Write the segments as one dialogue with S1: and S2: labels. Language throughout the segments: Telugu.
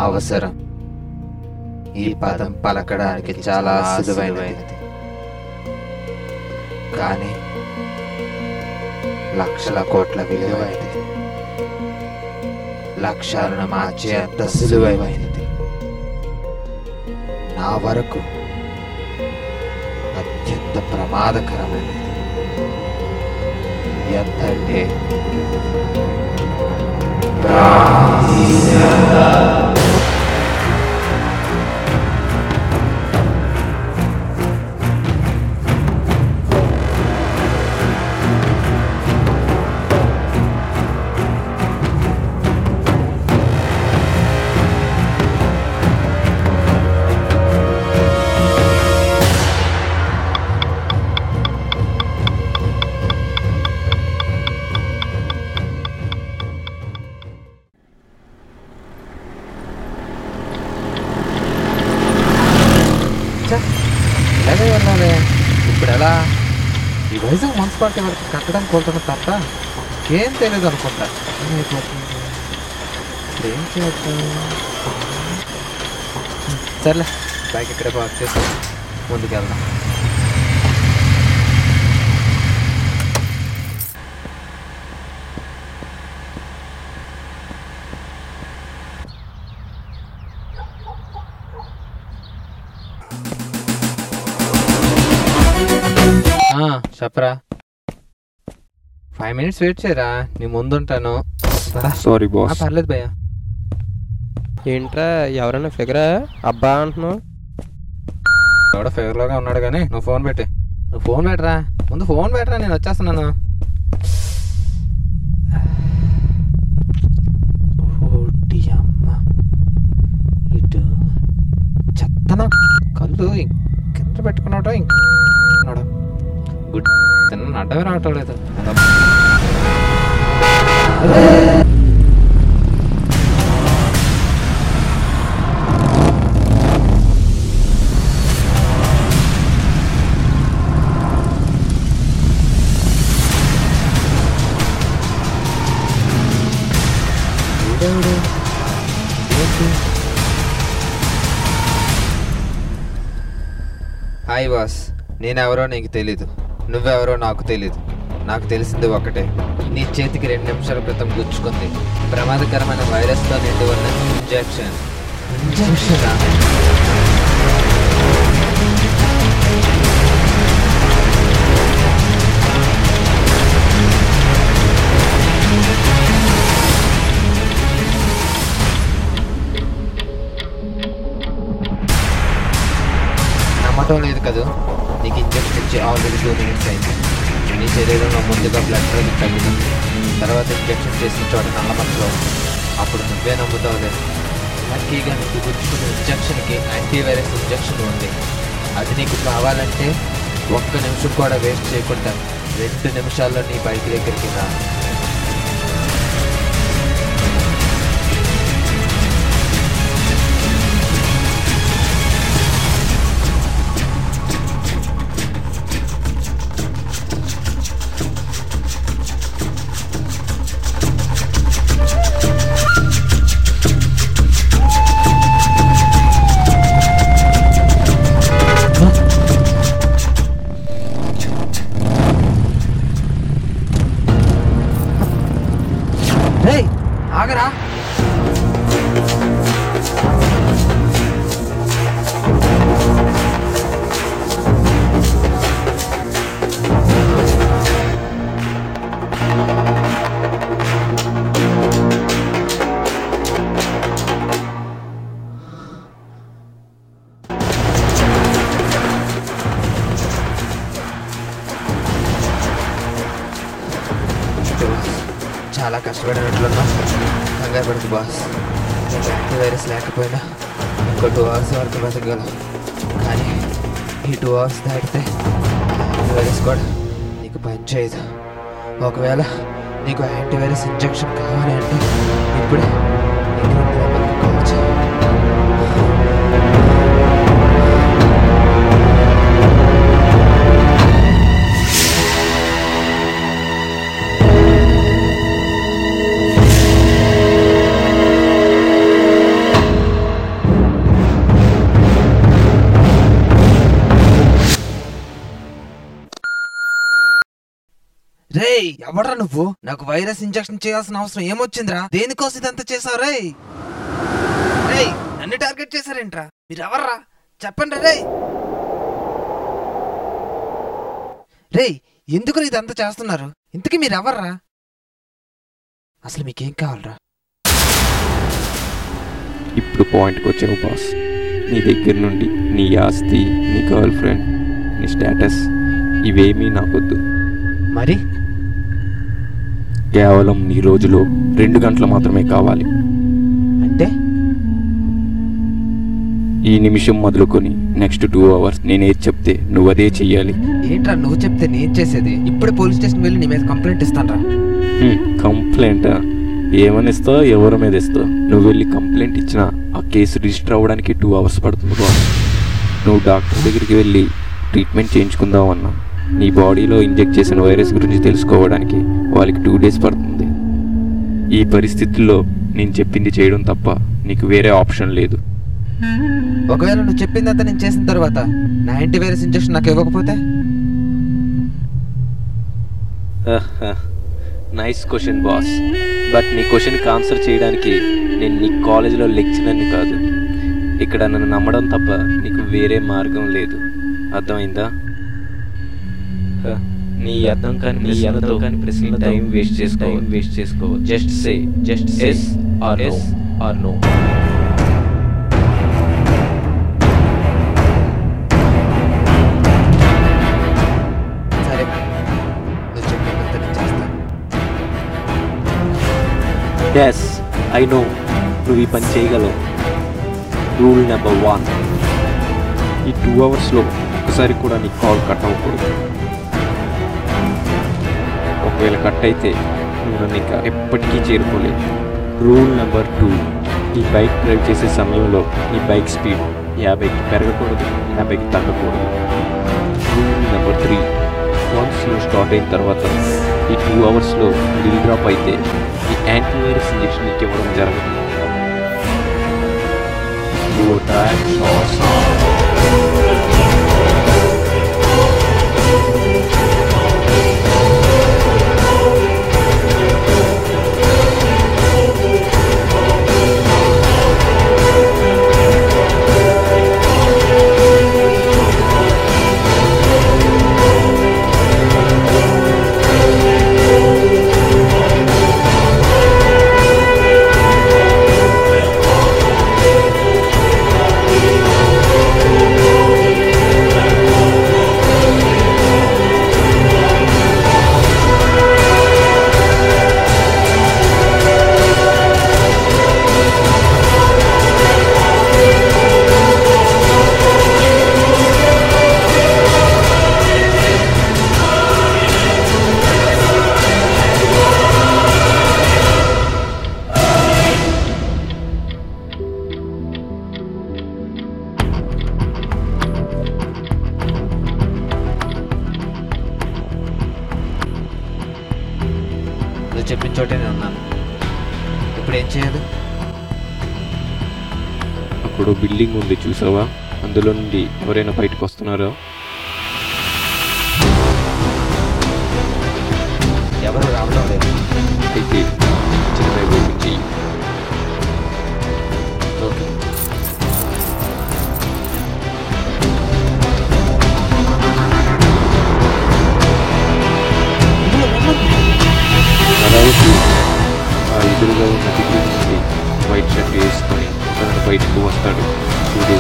S1: అవసరం ఈ పదం పలకడానికి చాలా సులువైనది, కానీ లక్షల కోట్ల విలువైనది. లక్ష్యాలను మార్చే అంత సులువైనది. నా వరకు అత్యంత ప్రమాదకరమైనది. ఎంతంటే ఇలాగే వెళ్ళాలి. ఇప్పుడు ఎలా ఈ వైజాగ్ మున్సిపాలిటీ వరకు కట్టడానికి కోరుతున్న తప్ప ఇంకేం తెలియదు అనుకుంటా. ఏమైపోతుంది ఇప్పుడు ఏం చేద్దాం? సర్లే, బైక్ ఇక్కడ పార్క్ చేసి ముందుకు వెళ్దాం. చెప్పరా, 5 minutes వెయిట్ చేయరా, నీ ముందుంటాను.
S2: Sorry boss.
S1: పర్లేదు భయ్యా.
S2: ఏంట్రా ఎవరైనా ఫిగరా అబ్బా అంటున్నావు?
S1: ఎవడో ఫిగర్లోగా ఉన్నాడు కానీ నువ్వు ఫోన్ పెట్టి. నువ్వు ఫోన్ పెట్టరా, ముందు ఫోన్ పెట్టరా, నేను వచ్చేస్తున్నాను. ఓటి అమ్మ, ఇటు చెత్తన కళ్ళు కింద పెట్టుకున్నాడో ఇంకున్నాడు. గుడ్ తిన్న అడ్డమే రావటం లేదు. హాయ్ బాస్, నేనెవరో నీకు తెలీదు, నువ్వెవరో నాకు తెలీదు. నాకు తెలిసింది ఒకటే, నీ చేతికి 2 నిమిషాల క్రితం గుచ్చుకుంది ప్రమాదకరమైన వైరస్తో నిండి ఉన్న ఇంజెక్షన్. నమ్మటం లేదు కదా? నీకు ఇంజెక్షన్ ఇచ్చి ఆల్రెడీ 2 minutes అయింది. నీ శరీరంలో ముందుగా బ్లడ్ ప్రెషర్ తగ్గుతుంది, తర్వాత ఇంజెక్షన్ చేసిన చోట నల్లమచ్చలో ఉంది. అప్పుడు నువ్వే నమ్ముతావు లేదు. లక్కీగా నీకు గుచ్చుకున్న ఇంజెక్షన్కి యాంటీవైరస్ ఇంజెక్షన్ ఉంది. అది నీకు కావాలంటే 1 నిమిషం కూడా వేస్ట్ చేయకుండా 2 నిమిషాల్లో నీ బైక్ దగ్గరికి రా. ఆగరా, చాలా కష్టపడినట్లున్నా. కంగారు పడుకు బాస్, నీకు యాంటీవైరస్ లేకపోయినా ఇంకో 2 hours వరకు బతకగలవు. కానీ ఈ 2 hours దాటితే యాంటీవైరస్ కూడా నీకు పనిచేయదు. ఒకవేళ నీకు యాంటీవైరస్ ఇంజెక్షన్ కావాలి అంటే ఇప్పుడే కాల్ చేయి. రేయ్ ఎవడ్రా నువ్వు? నాకు వైరస్ ఇంజెక్షన్ చేయాల్సిన అవసరం ఏమొచ్చిందిరా? దేనికోసం ఇదంతా చేసావు రేయ్? రేయ్ నన్ను టార్గెట్ చేశారేంట్రా? మీరు ఎవర్రా చెప్పండి రేయ్. రేయ్ ఎందుకు ఇదంతా చేస్తున్నారు? ఇంతకీ మీరు ఎవర్రా? అసలు మీకేం కావాలరా?
S2: ఇప్పుడు పాయింట్కి వచ్చావు బాస్. నీ దగ్గర నుండి నీ ఆస్తి, నీ గర్ల్ ఫ్రెండ్, నీ స్టేటస్ ఇవేమీ నాకొద్దు.
S1: మరి
S2: కేవలం నీ రోజులో 2 గంటలు మాత్రమే కావాలి.
S1: అంటే
S2: ఈ నిమిషం మొదలుకొని నెక్స్ట్ 2 అవర్స్ నేనేది చెప్తే నువ్వు అదే చెయ్యాలి.
S1: ఏంట్రా నువ్వు చెప్తే నేను చేసేది? ఇప్పుడే పోలీస్ స్టేషన్ వెళ్ళి నీ మీద కంప్లైంట్ ఇస్తానరా.
S2: కంప్లైంటా? ఏమని ఇస్తావు? ఎవరి మీద ఇస్తావు? నువ్వు వెళ్ళి కంప్లైంట్ ఇచ్చినా ఆ కేసు రిజిస్టర్ అవ్వడానికి 2 అవర్స్ పడుతుంది బాస్. నువ్వు డాక్టర్ దగ్గరికి వెళ్ళి ట్రీట్మెంట్ చేయించుకుందామన్నా నీ బాడీలో ఇంజెక్ట్ చేసిన వైరస్ గురించి తెలుసుకోవడానికి వాళ్ళకి 2 డేస్ పడుతుంది. ఈ పరిస్థితుల్లో నేను చెప్పింది చేయడం తప్ప నీకు వేరే ఆప్షన్ లేదు.
S1: ఒకవేళ నువ్వు చెప్పిందంతా నేను చేసిన తర్వాత నా యాంటీవైరస్ ఇంజెక్షన్ నాకు ఇవ్వకపోతే?
S2: Nice question boss. బట్ నీ క్వశ్చన్కి ఆన్సర్ చేయడానికి నేను నీ కాలేజీలో లెక్చరర్ని కాదు. ఇక్కడ నన్ను నమ్మడం తప్ప నీకు వేరే మార్గం లేదు. అర్థమైందా? నీ అర్థం కాని ప్రశ్న టైం వేస్ట్ చేసుకో. Just say yes or no.
S1: సరే నువ్వు చెప్పిందంతా నేను చేస్తాను.
S2: ఎస్ ఐ నో నువ్వు ఈ పని చేయగలవు. రూల్ నెంబర్ 1, ఈ 2 అవర్స్లో ఒకసారి కూడా నీ కాల్ కట్ అవ్వకూడదు. ఒకవేళ కట్ అయితే నువ్వు నన్ను ఇంకా ఎప్పటికీ చేరుకోలేదు. రూల్ నెంబర్ 2, ఈ బైక్ డ్రైవ్ చేసే సమయంలో నీ బైక్ స్పీడ్ 50కి పెరగకూడదు, 50కి తగ్గకూడదు. రూల్ నెంబర్ 3, వన్స్ నువ్వు స్టార్ట్ అయిన తర్వాత ఈ 2 అవర్స్లో బిల్ డ్రాప్ అయితే ఈ యాంటీవైరస్ ఇంజెక్షన్ నీకు ఇవ్వడం జరగదు.
S1: నువ్వు చెప్పిన చోటే నేను ఉన్నాను. ఇప్పుడు ఏం చేయాలి?
S2: అప్పుడు బిల్డింగ్ ఉంది చూసావా? అందులో నుండి ఎవరైనా బయటకు వస్తున్నారా?
S1: ఎవరు రావడం లేదు.
S2: అయితే చిన్న వైపు చెయ్యి.
S1: ఓకే
S2: అలాగే ఆ ఎదురుగా ఉన్న డిగ్రీ నుండి వైట్ షర్ట్ వేసుకొని తనను బయటకు వస్తాడు. చూడు,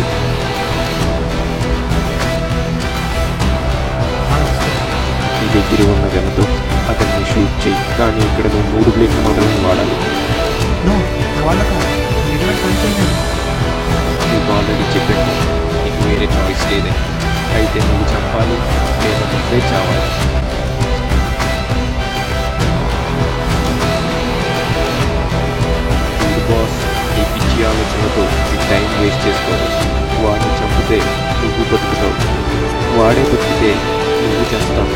S2: నీ దగ్గర ఉన్న గన్తో అతన్ని షూట్ చేయి. కానీ ఇక్కడ నువ్వు 3 బ్లేడ్లు మాత్రమే వాడాలి. నీకు ఆల్రెడీ చెప్పాను నీకు వేరే చాయిస్ లేదని. అయితే నువ్వు చంపాలి లేదా నువ్వే చావాలి. బాస్, నీ పిచ్చి ఆలోచనతో నీ టైం వేస్ట్ చేసుకోవచ్చు. వాడిని చంపితే నువ్వు బతుకుతావు, వాడే బతికితే నువ్వు చేస్తావు.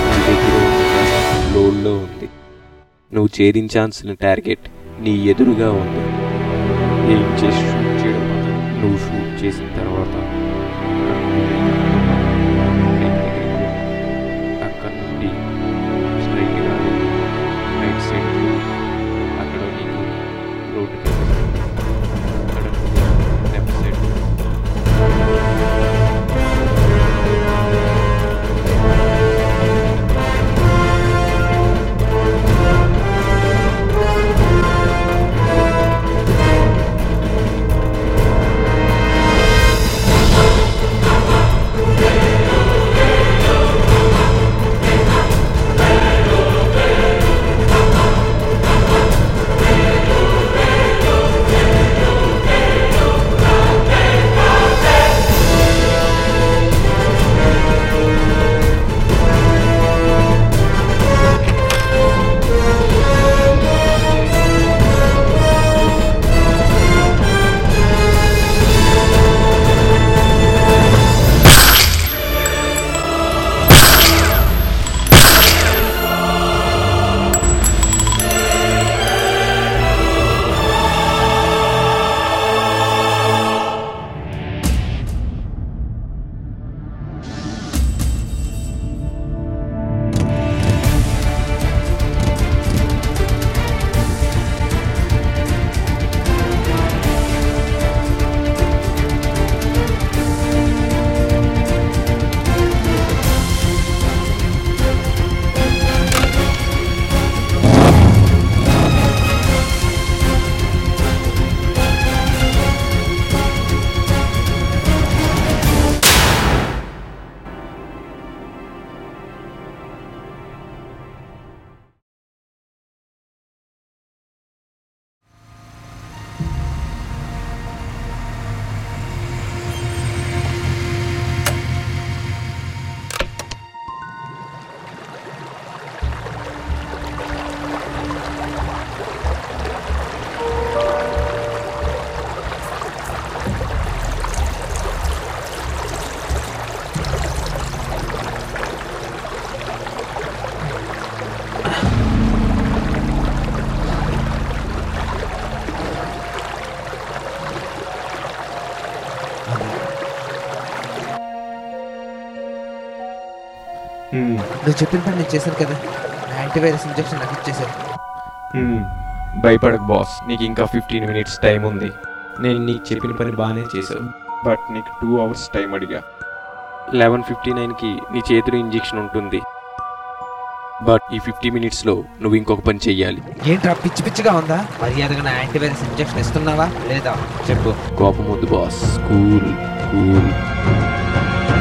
S2: నీ దగ్గర లోడ్లో ఉంది. నువ్వు ఛేదించాల్సిన టార్గెట్ నీ ఎదురుగా ఉంది. ఏం చేసి షూట్ చేయడం మాత్రం నువ్వు షూట్ చేసిన తర్వాత అక్కడ నుండి స్ట్రైట్గా
S1: నువ్వు చెప్పిన పని నేను చేశాను కదా, నా యాంటీవైరస్ ఇంజెక్షన్ నాకు ఇచ్చేసాను.
S2: భయపడకు బాస్, నీకు ఇంకా 15 minutes టైం ఉంది. నేను నీకు చెప్పిన పని బాగానే చేశాను, బట్ నీకు 2 hours టైం అడిగా. 11:59కి నీ చేతిలో ఇంజెక్షన్ ఉంటుంది, బట్ ఈ 50 minutesలో నువ్వు ఇంకొక పని చెయ్యాలి.
S1: ఏంట్రా పిచ్చి పిచ్చిగా ఉందా? మర్యాదగా నా యాంటీవైరస్ ఇంజెక్షన్ ఇస్తున్నావా లేదా చెప్పు.
S2: కోపం వద్దు బాస్, కూల్ కూల్.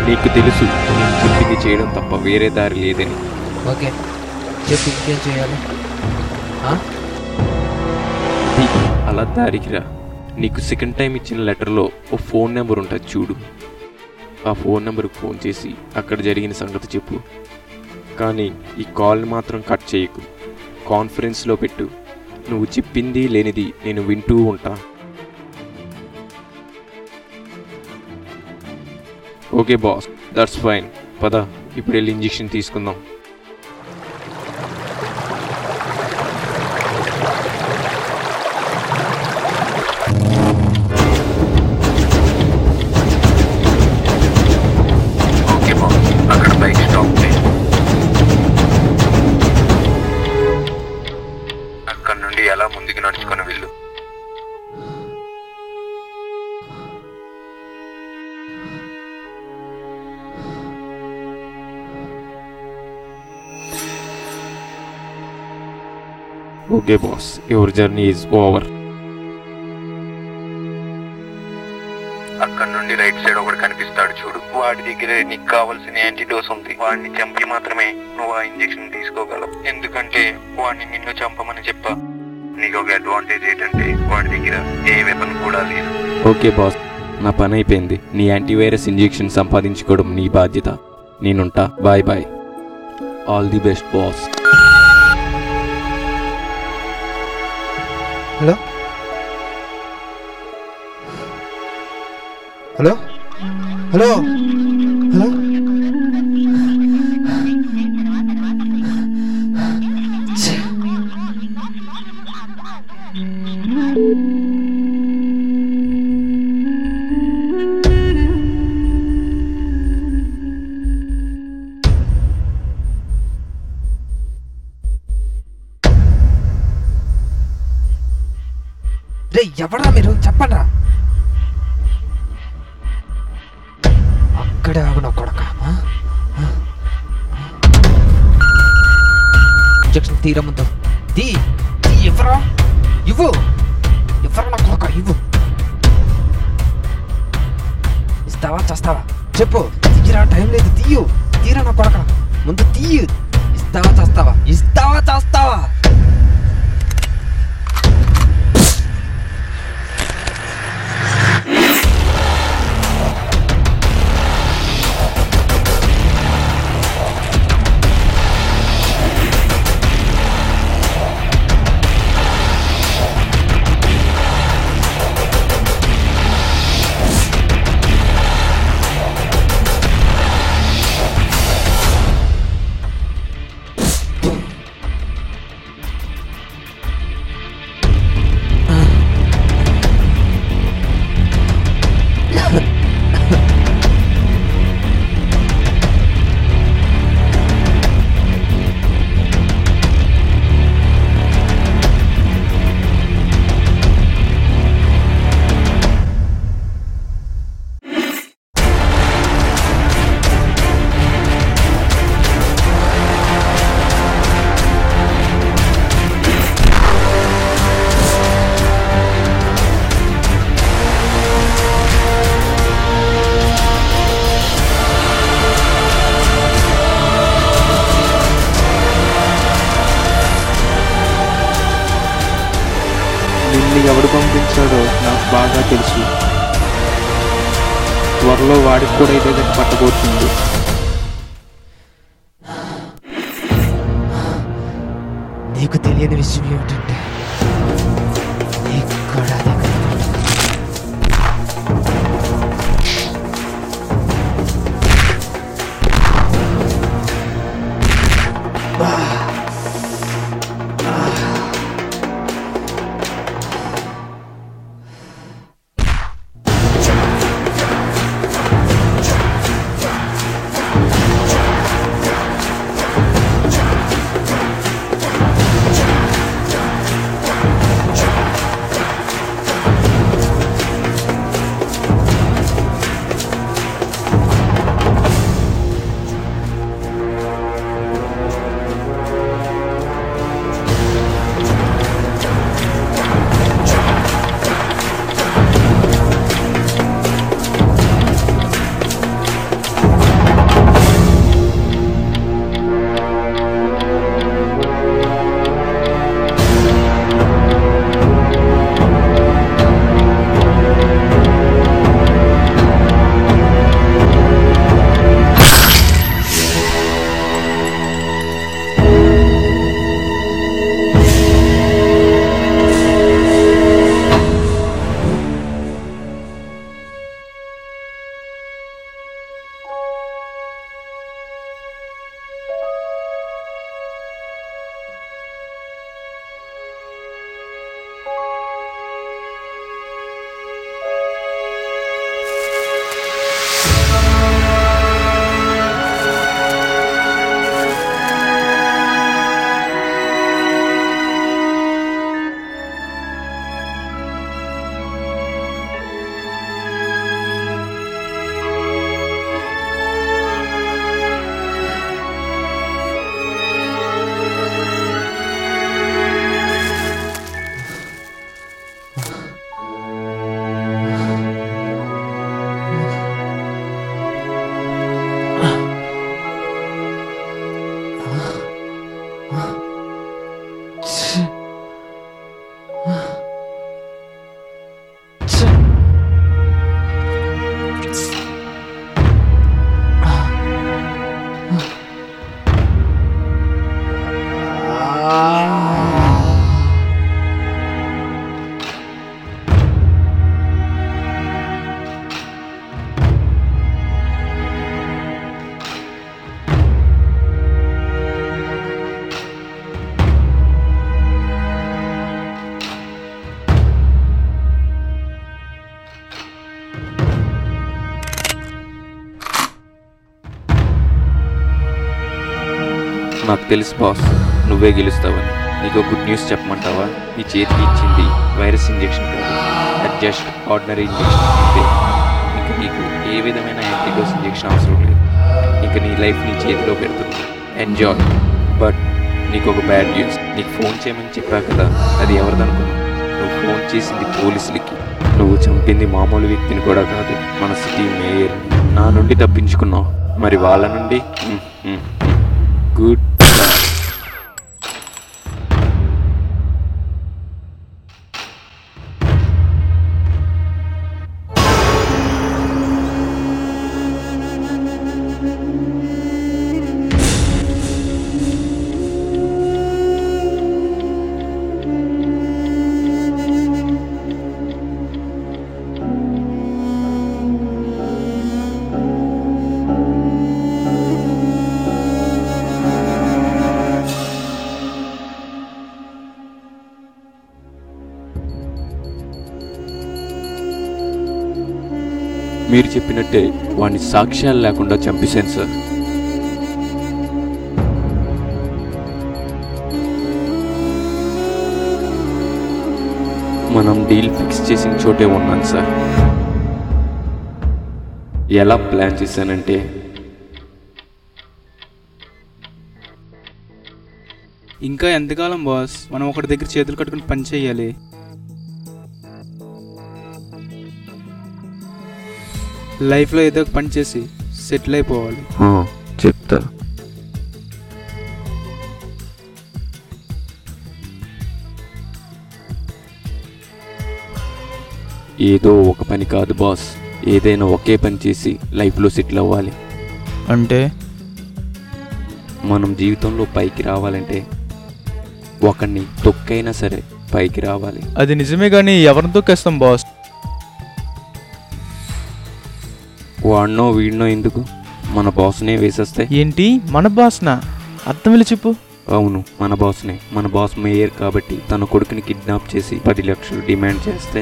S2: నీకు తెలుసు నేను చెప్పింది చేయడం తప్ప వేరే దారి లేదని.
S1: ఓకే చెప్పు, ఇంకేం చేయాలి?
S2: అలా దారికి రా. నీకు సెకండ్ టైం ఇచ్చిన లెటర్లో ఓ ఫోన్ నెంబర్ ఉంటుంది చూడు, ఆ ఫోన్ నెంబర్కి ఫోన్ చేసి అక్కడ జరిగిన సంగతి చెప్పు. కానీ ఈ కాల్ని మాత్రం కట్ చేయకు, కాన్ఫరెన్స్లో పెట్టు. నువ్వు చెప్పింది లేనిది నేను వింటూ ఉంటా. Okay boss, that's fine. పద ఇప్పుడు వెళ్ళి ఇంజెక్షన్ తీసుకుందాం. ఓకే బాస్, అక్కడ బైక్ స్టాప్ చేయి. అక్కడ నుండి ఎలా ముందుకు నడుచుకొని వెళ్ళు. Okay boss, your journey is over. అక్కడ నుండి రైట్ సైడ్ ఒకటి కనిపిస్తాడు చూడు, వాడి దగ్గర నీకు కావాల్సిన యాంటీడోస్ ఉంది. వాడిని చంపి మాత్రమే నువ్వు ఆ ఇంజెక్షన్ తీసుకోగలవు, ఎందుకంటే వాడిని నిన్ను చంపమని చెప్పా. నీకు ఒక అడ్వాంటేజ్ ఏంటంటే వాడి దగ్గర ఏ వెపన్ కూడా లేదు. ఓకే బాస్, నా పని అయిపోయింది. నీ యాంటీవైరస్ ఇంజెక్షన్ సంపాదించుకోవడం నీ బాధ్యత. నేనుంటా. Bye bye. All the best boss.
S1: Hello hello hello hello రే ఎవరా మీరు? చెప్పండ్రా. అక్కడే ఆగున కొడక. ఇంజక్షన్ తీర ముందు తీ. ఎవరా? ఇవ్వు. ఎవరా నా కొడక? ఇవ్వు. ఇస్తావా చేస్తావా చెప్పు. తీరా, టైం లేదు. తీయు. తీరా నా కొడక, ముందు తీయు. ఇస్తావా చేస్తావా? ఇస్తావా చేస్తావా?
S2: నిన్ను ఎవడు పంపించాడో నాకు బాగా తెలుసు. త్వరలో వాడికి కూడా ఇదే పట్టబోతుంది.
S1: నీకు తెలియని విషయం ఏమిటంటే ఇక్కడ
S2: నాకు తెలుసు బాస్, నువ్వే గెలుస్తావని. నీకు గుడ్ న్యూస్ చెప్పమంటావా? నీ చేతికి ఇచ్చింది వైరస్ ఇంజెక్షన్ కాదు, అది జస్ట్ ఆర్డినరీ ఇంజెక్షన్ అంతే. ఇంకా నీకు ఏ విధమైన యాంటీడోస్ ఇంజెక్షన్ అవసరం లేదు. ఇంకా నీ లైఫ్ నీ చేతిలో పెడుతుంది. ఎంజాయ్. బట్ నీకు ఒక బ్యాడ్ న్యూస్. నీకు ఫోన్ చేయమని చెప్పా కదా, అది ఎవరిదనుకున్నావు? నువ్వు ఫోన్ చేసింది పోలీసులకి. నువ్వు చంపింది మామూలు వ్యక్తిని కూడా కాదు, మన సిటీ మేయర్ని. నా నుండి తప్పించుకున్నావు, మరి వాళ్ళ నుండి గుడ్. మీరు చెప్పినట్టే వాడిని సాక్ష్యాలు లేకుండా చంపేశాను సార్. మనం డీల్ ఫిక్స్ చేసిన చోటే ఉన్నాను సార్. ఎలా ప్లాన్ చేశానంటే,
S3: ఇంకా ఎంతకాలం బాస్ మనం ఒకటి దగ్గర చేతులు కట్టుకుని పని చేయాలి? లైఫ్లో ఏదో ఒక పని చేసి సెటిల్ అయిపోవాలి.
S2: చెప్తా. ఏదో ఒక పని కాదు బాస్, ఏదైనా ఒకే పని చేసి లైఫ్లో సెటిల్ అవ్వాలి.
S3: అంటే
S2: మనం జీవితంలో పైకి రావాలంటే ఒకరిని తొక్కైనా సరే పైకి రావాలి.
S3: అది నిజమే, కానీ ఎవరిని తొక్కేస్తాం బాస్?
S2: వాడినో వీడినో ఎందుకు, మన బాస్నే వేసేస్తే.
S3: ఏంటి మన బాస్నా? అర్థం వెళ్ళి చెప్పు.
S2: అవును, మన బాస్నే. మన బాస్ మేయర్ కాబట్టి తన కొడుకుని కిడ్నాప్ చేసి 10 లక్షలు డిమాండ్ చేస్తే.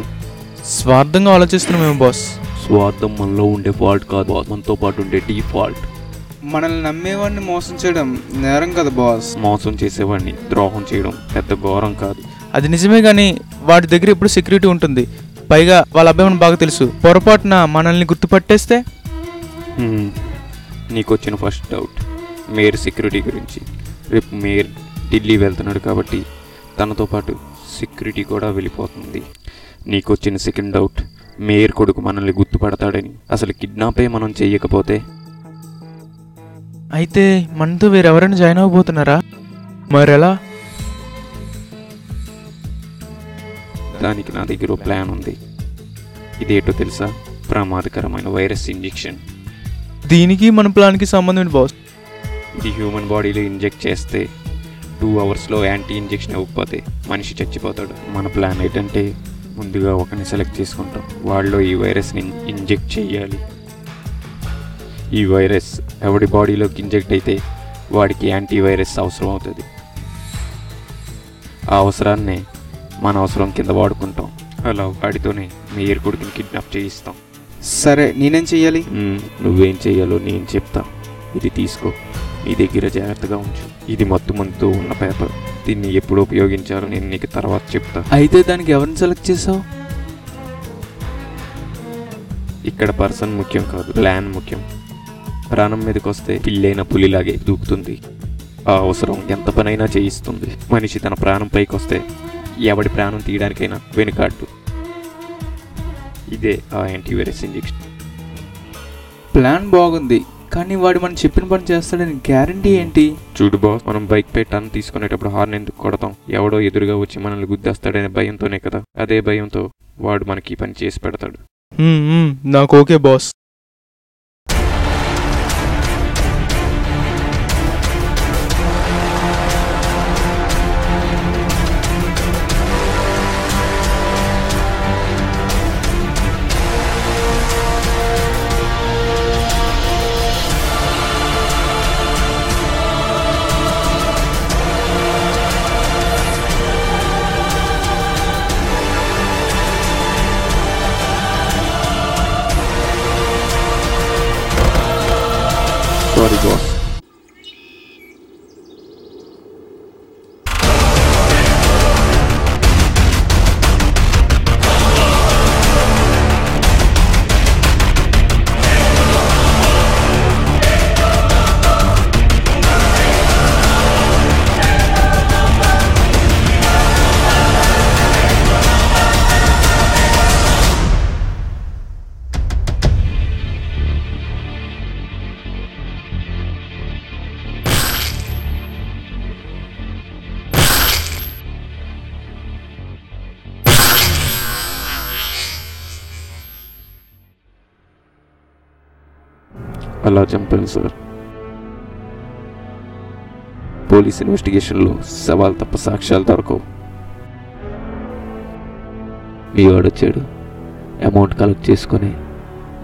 S3: స్వార్థంగా ఆలోచిస్తున్నామేమో బాస్.
S2: స్వార్థం మనలో ఉండే ఫాల్ట్ కాదు బాస్, మనతో పాటు ఉండే డిఫాల్ట్.
S3: మనల్ని నమ్మేవాడిని మోసం చేయడం నేరం కదా బాస్.
S2: మోసం చేసేవాడిని ద్రోహం చేయడం పెద్ద ఘోరం కాదు.
S3: అది నిజమే, కానీ వాడి దగ్గర ఎప్పుడు సెక్యూరిటీ ఉంటుంది. పైగా వాళ్ళ అబ్బాయి మనకు బాగా తెలుసు. పొరపాటున మనల్ని గుర్తుపట్టేస్తే?
S2: నీకు వచ్చిన ఫస్ట్ డౌట్ మేయర్ సెక్యూరిటీ గురించి. రేపు మేయర్ ఢిల్లీ వెళ్తున్నాడు కాబట్టి తనతో పాటు సెక్యూరిటీ కూడా వెళ్ళిపోతుంది. నీకు వచ్చిన సెకండ్ డౌట్ మేయర్ కొడుకు మనల్ని గుర్తుపడతాడని. అసలు కిడ్నాపే మనం చెయ్యకపోతే?
S3: అయితే మనతో వేరెవరైనా జాయిన్ అవ్వబోతున్నారా? మరెలా?
S2: దానికి నా దగ్గర ప్లాన్ ఉంది. ఇదేటో తెలుసా? ప్రమాదకరమైన వైరస్ ఇంజెక్షన్.
S3: దీనికి మన ప్లాన్కి సంబంధం ఏంటి బాస్?
S2: ఇది హ్యూమన్ బాడీలో ఇంజెక్ట్ చేస్తే 2 అవర్స్లో యాంటీ ఇంజెక్షన్ ఇవ్వకపోతే మనిషి చచ్చిపోతాడు. మన ప్లాన్ ఏంటంటే, ముందుగా ఒకరిని సెలెక్ట్ చేసుకుంటాం, వాళ్ళలో ఈ వైరస్ని ఇంజెక్ట్ చేయాలి. ఈ వైరస్ ఎవడి బాడీలోకి ఇంజెక్ట్ అయితే వాడికి యాంటీ వైరస్ అవసరం అవుతుంది. ఆ అవసరాన్నే మన అవసరం కింద వాడుకుంటాం. అలా వాడితోనే మేయర్ కొడుకుని కిడ్నాప్ చేయిస్తాం.
S3: సరే, నేనేం చెయ్యాలి?
S2: నువ్వేం చెయ్యాలో నేను చెప్తా. ఇది తీసుకో, నీ దగ్గర జాగ్రత్తగా ఉంచు. ఇది మత్తుమంతో ఉన్న పేపర్. దీన్ని ఎప్పుడు ఉపయోగించాలో నేను నీకు తర్వాత చెప్తా.
S3: అయితే దానికి ఎవరిని సెలెక్ట్ చేసావు?
S2: ఇక్కడ పర్సన్ ముఖ్యం కాదు, ప్లాన్ ముఖ్యం. ప్రాణం మీదకి వస్తే పిల్లైన పులిలాగే దూకుతుంది. ఆ అవసరం ఎంత పనైనా చేయిస్తుంది. మనిషి తన ప్రాణం పైకి వస్తే ఎవడి ప్రాణం తీయడానికైనా వెనుకాడు. ఇదే ఆ యాంటీవైరస్ ఇంజెక్షన్.
S3: ప్లాన్ బాగుంది, కానీ వాడు మనం చెప్పిన పని చేస్తాడని గ్యారంటీ ఏంటి?
S2: చూడు బాస్, మనం బైక్ పై టర్న్ తీసుకునేటప్పుడు హార్న్ ఎందుకు కొడతాం? ఎవడో ఎదురుగా వచ్చి మనల్ని గుద్దేస్తాడనే భయంతోనే కదా. అదే భయంతో వాడు మనకి పని చేసి పెడతాడు.
S3: నాకు ఓకే బాస్.
S2: Sorry boss. అలా చంపాను సార్. పోలీస్ ఇన్వెస్టిగేషన్లో సవాల్ తప్ప సాక్ష్యాలు దొరకవు. మీ వాడు వచ్చాడు. అమౌంట్ కలెక్ట్ చేసుకొని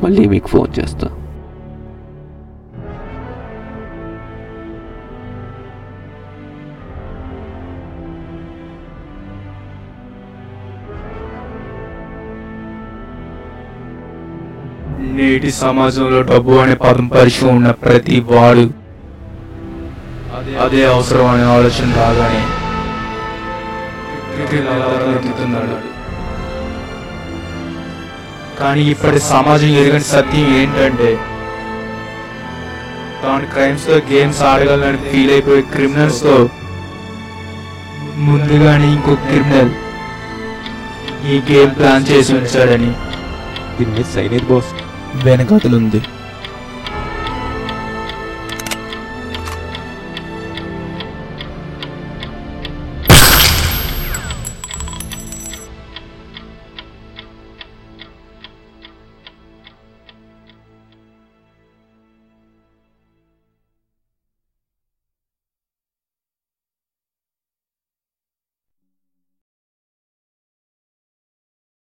S2: మళ్ళీ మీకు ఫోన్ చేస్తా.
S3: నేటి సమాజంలో డబ్బు అనే పదం పరిచయం ఉన్న ప్రతి వాడు అదే అవసరం అనే ఆలోచన రాగానే ఎత్తుతున్నాడు. కానీ ఇప్పటి సమాజం ఎరుగని సత్యం ఏంటంటే, తాను క్రైమ్స్ తో గేమ్స్ ఆడగలని ఫీల్ అయిపోయే క్రిమినల్స్ తో ముందుగానే ఇంకో క్రిమినల్ ఈ గేమ్ ప్లాన్ చేసి ఉంచాడని
S2: దీన్ని సైనిక్ బాస్
S3: వెనకతలుంది.